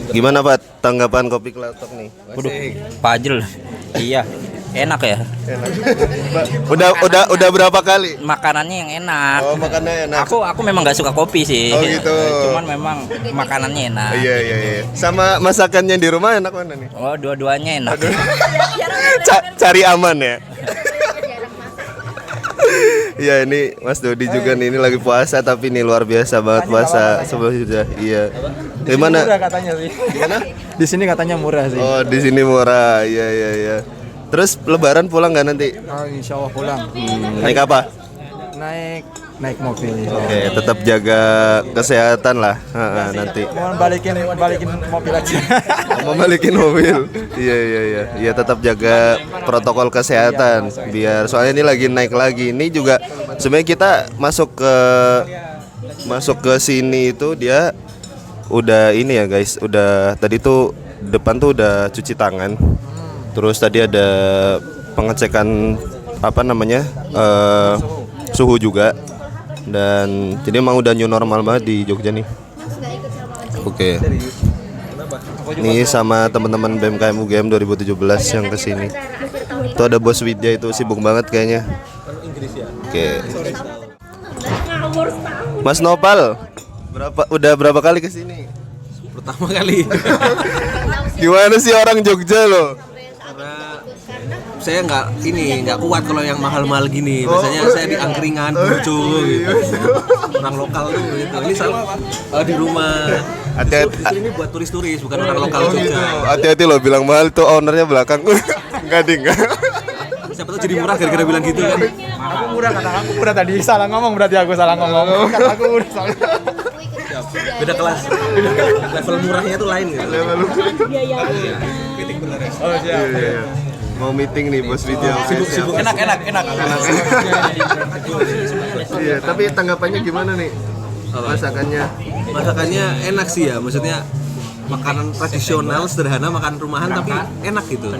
Gimana Pak tanggapan kopi Kletok nih? Waduh, Fajrul. Iya, enak ya. Enak. udah berapa kali? Makanannya yang enak. Oh, makannya enak. Aku memang nggak suka kopi sih. Oh gitu. Cuman memang makanannya enak. Iya. Sama masakannya di rumah enak mana nih? Oh, dua-duanya enak. Cari aman ya. Iya ini Mas Dodi juga nih, ini lagi puasa tapi ini luar biasa banget puasa sebelum sudah. Iya. Gimana? Murah katanya sih. Gimana? Di sini katanya murah sih. Oh di sini murah. Iya. Terus Lebaran pulang nggak nanti? Oh, insya Allah pulang. Naik apa? Naik mobil. Oke, tetap jaga kesehatan lah. Nanti. Mau balikin mobil aja. Mau balikin mobil. Iya. Iya tetap jaga protokol kesehatan. Biar soalnya ini lagi naik lagi. Ini juga sebenarnya kita masuk ke sini itu dia udah ini ya guys. Udah tadi tuh depan tuh udah cuci tangan. Terus tadi ada pengecekan suhu juga. Dan jadi emang udah new normal banget di Jogja nih. Oke. Ini sama teman-teman BMKM UGM 2017 yang kesini. Itu ada Bos Widya itu sibuk banget kayaknya. Oke. Mas Nopal, udah berapa kali kesini? Pertama kali. Gimana sih orang Jogja loh? Saya nggak kuat kalau yang mahal-mahal gini. Biasanya saya di angkringan, burjo gitu. Orang lokal tuh gitu. Ini sama di rumah. Hati-hati. Ini buat turis-turis, bukan orang lokal juga. Hati-hati loh bilang mahal tuh ownernya belakang. Enggak. Siapa tuh jadi murah gara-gara bilang gitu kan. Aku murah tadi salah ngomong, berarti aku salah ngomong. Kata aku murah soalnya. Beda kelas. Level murahnya tuh lain gitu. Oh siap. Iya. Mau meeting nih Bos Widya. Sibuk enak. Iya, tapi tanggapannya gimana nih? Masakannya enak sih ya, maksudnya makanan tradisional sederhana, makan rumahan tapi enak gitu.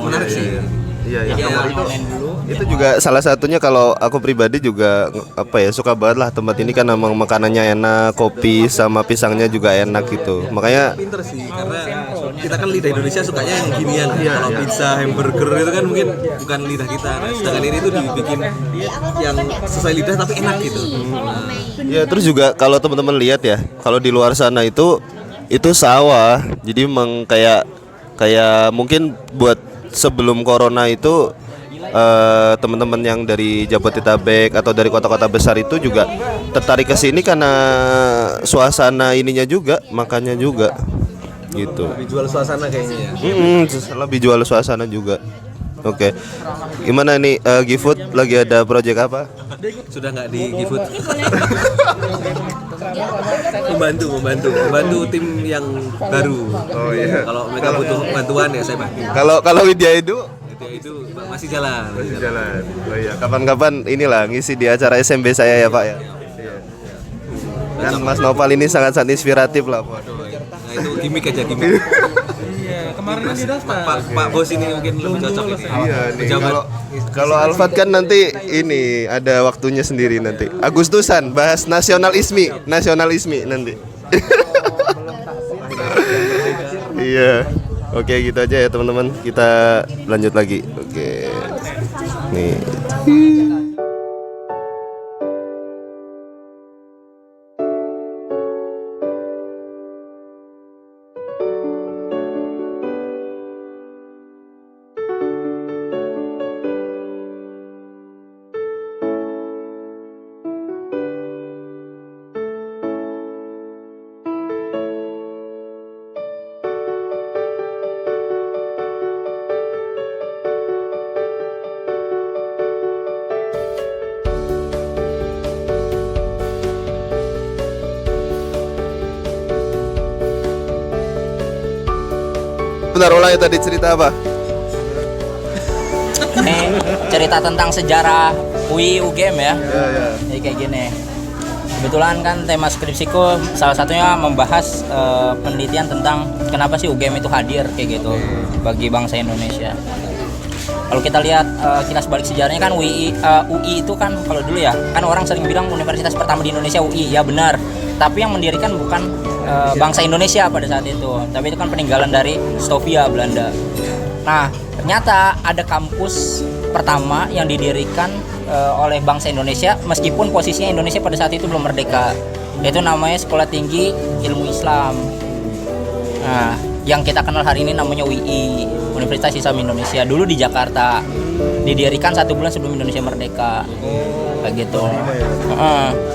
Menarik sih. Iya. Itu juga salah satunya kalau aku pribadi juga suka banget lah tempat ini kan emang makanannya enak, kopi sama pisangnya juga enak gitu. Makanya Pinter sih karena kita kan lidah Indonesia sukanya yang ginian. Kalau pizza, hamburger itu kan mungkin bukan lidah kita. Nah, sedangkan ini tuh dibikin yang sesuai lidah tapi enak gitu. ya terus juga kalau teman-teman lihat ya, kalau di luar sana itu sawah. Jadi emang kayak mungkin buat sebelum corona itu teman-teman yang dari Jabodetabek atau dari kota-kota besar itu juga tertarik ke sini karena suasana ininya juga, makannya juga gitu. Lebih jual suasana kayaknya ya. Lebih jual suasana juga. Oke. Gimana nih GoFood lagi ada project apa? Sudah nggak di GoFood. membantu tim yang baru. Oh iya. Kalau mereka butuh bantuan ya saya bantu. Kalau Widya Itu masih jalan. Oh iya, kapan-kapan inilah ngisi di acara SMB saya ya Pak ya. Dan Mas Nopal ini sangat inspiratif lah Pak. Nah itu gimmick aja. Iya, kemarin ini Pak Bos ini mungkin lebih cocok ini. Iya nih. Kalau Alfat kan nanti ini ada waktunya sendiri nanti. Agustusan bahas nasionalisme nanti. Iya. Oke, gitu aja ya teman-teman. Kita lanjut lagi. Oke. Nih. Bentar, ulangi tadi cerita apa? Ini cerita tentang sejarah UI UGM ya. Iya. Jadi kayak gini. Kebetulan kan tema skripsiku salah satunya membahas penelitian tentang kenapa sih UGM itu hadir kayak gitu bagi bangsa Indonesia. Kalau kita lihat kilas balik sejarahnya kan UI itu kan kalau dulu ya kan orang sering bilang universitas pertama di Indonesia UI, ya benar. tapi yang mendirikan bukan bangsa Indonesia pada saat itu, tapi itu kan peninggalan dari Stovia Belanda. Nah, ternyata ada kampus pertama yang didirikan oleh bangsa Indonesia meskipun posisinya Indonesia pada saat itu belum merdeka. Itu namanya Sekolah Tinggi Ilmu Islam. Nah, yang kita kenal hari ini namanya UI, Universitas Islam Indonesia. Dulu di Jakarta, didirikan 1 bulan sebelum Indonesia merdeka. Kayak gitu.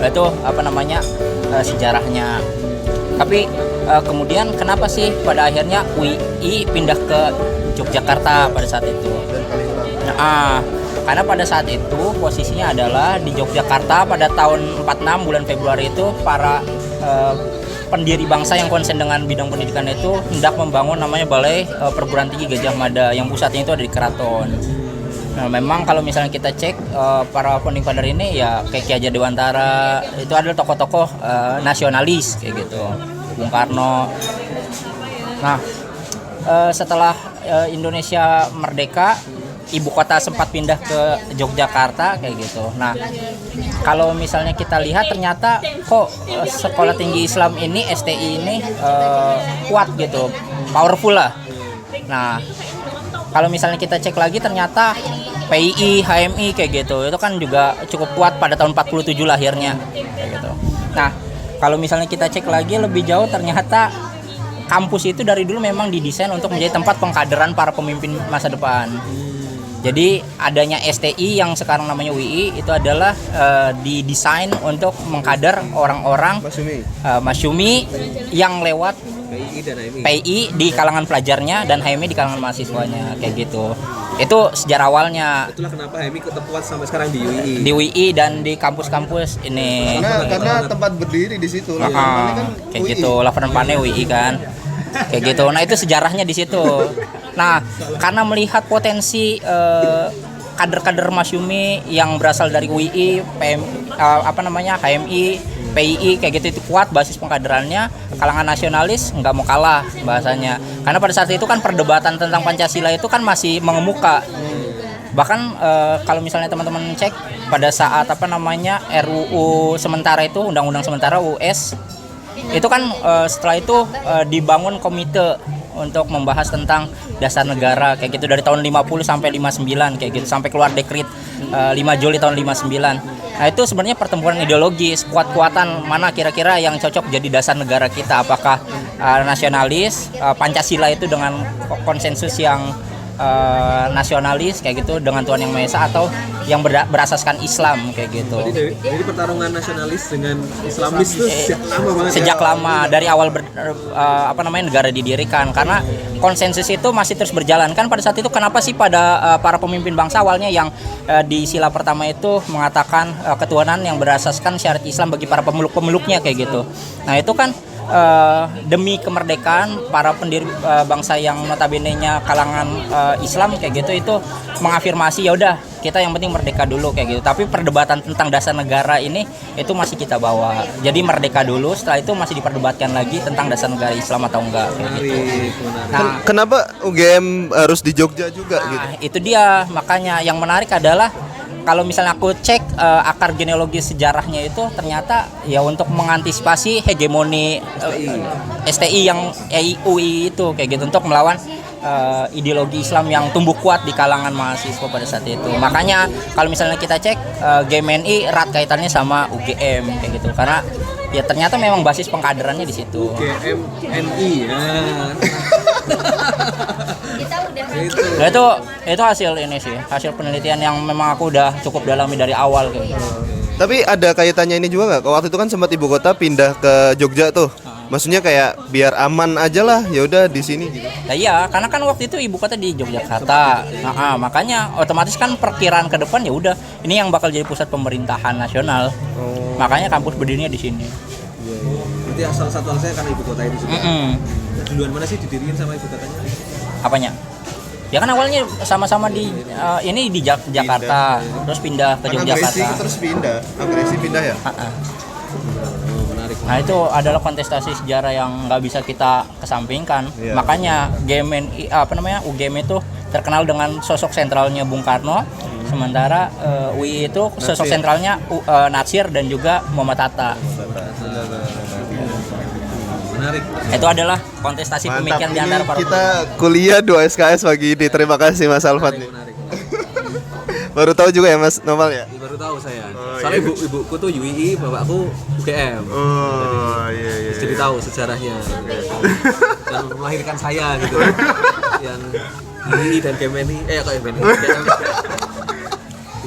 Itu apa namanya sejarahnya. Tapi kemudian kenapa sih pada akhirnya UI pindah ke Yogyakarta pada saat itu? Karena pada saat itu posisinya adalah di Yogyakarta pada tahun 46 bulan Februari itu para pendiri bangsa yang konsen dengan bidang pendidikan itu hendak membangun namanya Balai Perguruan Tinggi Gajah Mada yang pusatnya itu ada di Keraton. Nah, memang kalau misalnya kita cek para founding father ini ya kayak Ki Hajar Dewantara itu adalah tokoh-tokoh nasionalis kayak gitu, Bung Karno. Nah, setelah Indonesia merdeka, ibu kota sempat pindah ke Yogyakarta kayak gitu. Nah, kalau misalnya kita lihat ternyata kok Sekolah Tinggi Islam ini STI ini kuat gitu, powerful lah. Nah, kalau misalnya kita cek lagi ternyata PII, HMI kayak gitu, itu kan juga cukup kuat pada tahun 47 lahirnya kayak gitu. Nah, kalau misalnya kita cek lagi lebih jauh ternyata kampus itu dari dulu memang didesain untuk menjadi tempat pengkaderan para pemimpin masa depan. Jadi adanya STI yang sekarang namanya UI itu adalah didesain untuk mengkader orang-orang masyumi yang lewat PI di kalangan pelajarnya dan HMI di kalangan mahasiswanya kayak gitu. Itu sejarah awalnya. Itulah kenapa HMI tetap kuat sampai sekarang di UI. Di UI dan di kampus-kampus ini. Karena tempat berdiri di situ. Kan kayak gitu, Laveran Pane UI kan. Kayak gitu. Nah, itu sejarahnya di situ. Nah, karena melihat potensi kader-kader masyumi yang berasal dari UI, HMI, PII kayak gitu itu kuat basis pengkaderannya, kalangan nasionalis nggak mau kalah bahasanya. Karena pada saat itu kan perdebatan tentang Pancasila itu kan masih mengemuka. Bahkan kalau misalnya teman-teman cek pada saat RUU sementara itu, undang-undang sementara US itu kan setelah itu dibangun komite untuk membahas tentang dasar negara kayak gitu dari tahun 50 sampai 59 kayak gitu sampai keluar dekret 5 Juli tahun 59. Nah, itu sebenarnya pertempuran ideologis, kuat-kuatan mana kira-kira yang cocok jadi dasar negara kita, apakah nasionalis, Pancasila itu dengan konsensus yang nasionalis kayak gitu dengan Tuhan Yang Maha Esa, atau yang berasaskan Islam kayak gitu. Jadi pertarungan nasionalis dengan Islamis itu sejak lama banget. Sejak lama dari awal negara didirikan, karena konsensus itu masih terus berjalan kan pada saat itu. Kenapa sih pada para pemimpin bangsa awalnya yang di sila pertama itu mengatakan ketuhanan yang berasaskan syariat Islam bagi para pemeluk-pemeluknya kayak gitu. Nah, itu kan demi kemerdekaan para pendiri bangsa yang notabene-nya kalangan Islam kayak gitu, itu mengafirmasi ya udah kita yang penting merdeka dulu kayak gitu. Tapi perdebatan tentang dasar negara ini itu masih kita bawa. Jadi merdeka dulu, setelah itu masih diperdebatkan lagi tentang dasar negara Islam atau enggak kayak gitu. Nah, kenapa UGM harus di Jogja juga gitu? Itu dia, makanya yang menarik adalah kalau misalnya aku cek akar genealogi sejarahnya itu ternyata ya untuk mengantisipasi hegemoni STI yang UI itu kayak gitu, untuk melawan ideologi Islam yang tumbuh kuat di kalangan mahasiswa pada saat itu. Makanya kalau misalnya kita cek GMNI erat kaitannya sama UGM kayak gitu, karena ya ternyata memang basis pengkaderannya di situ. GMNI ya. Nah, itu hasil ini sih, hasil penelitian yang memang aku udah cukup dalami dari awal kayak gitu. Tapi ada kaitannya ini juga nggak? Waktu itu kan sempat ibu kota pindah ke Jogja tuh. Maksudnya kayak biar aman aja lah, ya udah di sini gitu. Nah, iya, karena kan waktu itu ibu kota di Yogyakarta. Makanya otomatis kan perkiraan ke depan ya udah ini yang bakal jadi pusat pemerintahan nasional. Makanya kampus berdirinya di sini. Berarti salah satu alasannya karena ibu kota itu juga. Duluan mana sih didiriin sama ibu kotanya? Apanya? Ya kan awalnya sama-sama di ini di Jakarta, terus pindah ke Yogyakarta. Terus pindah, agresi pindah ya? Menarik. Nah, itu adalah kontestasi sejarah yang nggak bisa kita kesampingkan. Iya. Makanya GMNI UGM itu terkenal dengan sosok sentralnya Bung Karno, sementara UI itu sosok sentralnya Natsir dan juga Muhammad Hatta. Menarik. Itu adalah kontestasi pemikiran di antara para kita kuliah 2 SKS pagi ini. Terima kasih Mas Alfat. Menarik. Baru tahu juga ya Mas Noval ya? Baru tahu saya. Soalnya ibuku tuh UII, bapakku UGM. Oh iya. Jadi tahu sejarahnya. Dan melahirkan saya gitu. Yang UII dan Gemini, kok Gemini?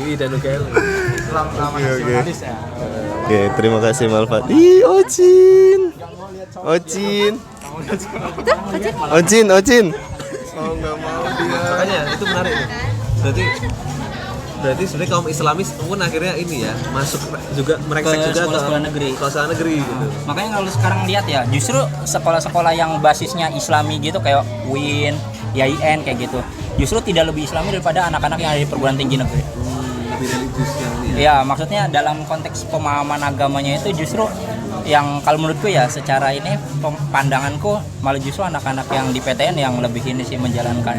UII dan UGM. Lama nasionalis ya. Oke, terima kasih Mas Alfat. Ih, Ocin. Oh, enggak mau dia. Makanya itu menarik. Berarti sebenarnya kaum Islamis pun akhirnya ini ya masuk juga merengsek Ke juga sekolah-sekolah negeri. Sekolah negeri gitu. Makanya kalau sekarang lihat ya, justru sekolah-sekolah yang basisnya Islami gitu kayak UIN, YIN kayak gitu, justru tidak lebih Islami daripada anak-anak yang ada di perguruan tinggi negeri. Lebih religius yang ini ya. Ya, maksudnya dalam konteks pemahaman agamanya itu justru yang kalau menurutku ya secara ini pandanganku malah justru anak-anak yang di PTN yang lebih ini sih menjalankan.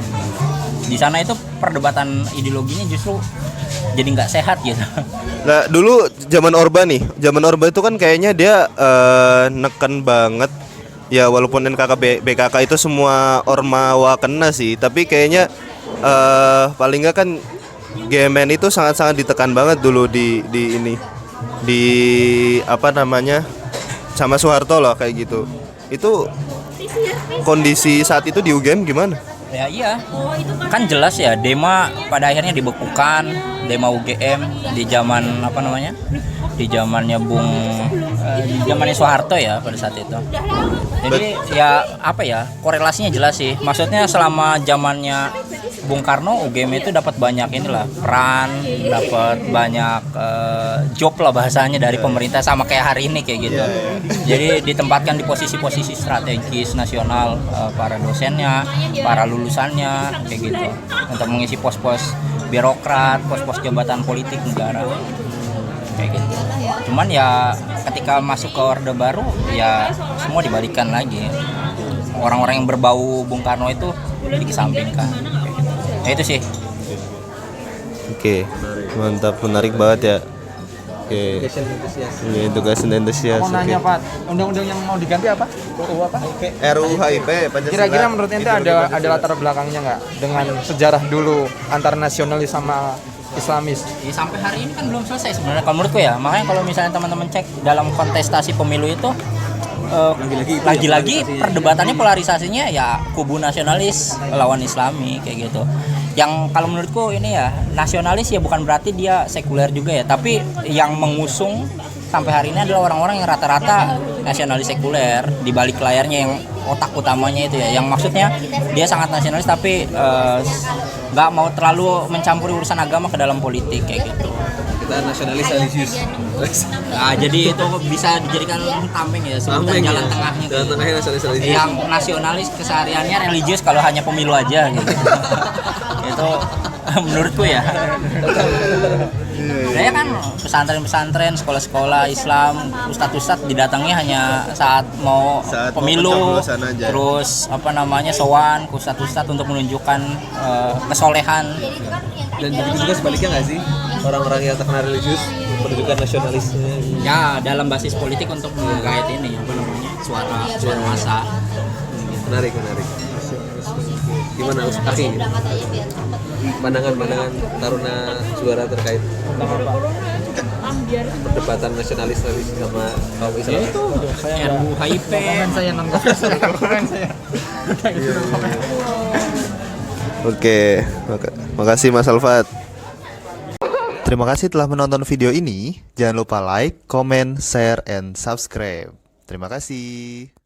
Di sana itu perdebatan ideologinya justru jadi nggak sehat gitu. Nah, dulu zaman Orba itu kan kayaknya dia neken banget ya, walaupun NKK BKK itu semua ormawa kena sih, tapi kayaknya paling nggak kan GMN itu sangat-sangat ditekan banget dulu di apa namanya sama Soeharto lah kayak gitu. Itu kondisi saat itu di UGM gimana? Ya iya, kan jelas ya Dema pada akhirnya dibekukan, Dema UGM di zaman apa namanya, di zamannya di zamannya Soeharto ya pada saat itu. Jadi ya apa ya, korelasinya jelas sih. Maksudnya selama zamannya Bung Karno, UGM itu dapat banyak inilah peran, dapat banyak job lah bahasanya dari pemerintah, sama kayak hari ini kayak gitu. Jadi ditempatkan di posisi-posisi strategis nasional, para dosennya, para lulusannya kayak gitu, untuk mengisi pos-pos birokrat, pos-pos jabatan politik negara kayak gitu. Cuman ya ketika masuk ke Orde Baru ya semua dibalikan lagi. Orang-orang yang berbau Bung Karno itu dikesampingkan. Ya itu sih. Oke, mantap, menarik banget ya. Oke. Education entusias. Mau nanya Pak, undang-undang yang mau diganti apa? UU apa? RUU HIP Pancasila. Kira-kira menurut ente ada latar belakangnya nggak dengan sejarah dulu antar nasionalis sama Islamis? Ya, sampai hari ini kan belum selesai sebenarnya kalau menurutku ya. Makanya kalau misalnya teman-teman cek dalam kontestasi pemilu itu lagi-lagi perdebatannya polarisasinya ya kubu nasionalis lawan Islami kayak gitu. Yang kalau menurutku ini ya nasionalis ya bukan berarti dia sekuler juga ya, tapi yang mengusung sampai hari ini adalah orang-orang yang rata-rata nasionalis sekuler di balik layarnya, yang otak utamanya itu ya, yang maksudnya dia sangat nasionalis tapi nggak mau terlalu mencampuri urusan agama ke dalam politik kayak gitu. Kita nasionalis religius. Nah, jadi itu bisa dijadikan tameng ya, sebutan jalan ya. tengahnya. Jalan tengahnya nasionalis religius. Yang nasionalis kesehariannya religius kalau hanya pemilu aja gitu. Itu menurutku ya. Saya kan pesantren-pesantren, sekolah-sekolah Islam, ustadz-ustadz didatangi hanya saat mau pemilu, terus apa namanya sowan ke ustadz-ustadz untuk menunjukkan kesolehan. Dan begitu juga sebaliknya nggak sih, orang-orang yang terkenal religius menunjukkan nasionalisme. Ya dalam basis politik untuk menggait ini apa namanya suara massa. Menarik. Gimana Ustaki? Pandangan Taruna Juara terkait perdebatan nasionalis sama kaum Islam. Itu RUU HIP. Komen saya. Oke, makasih Mas Alfat. Terima kasih telah menonton video ini. Jangan lupa like, comment, share, and subscribe. Terima kasih.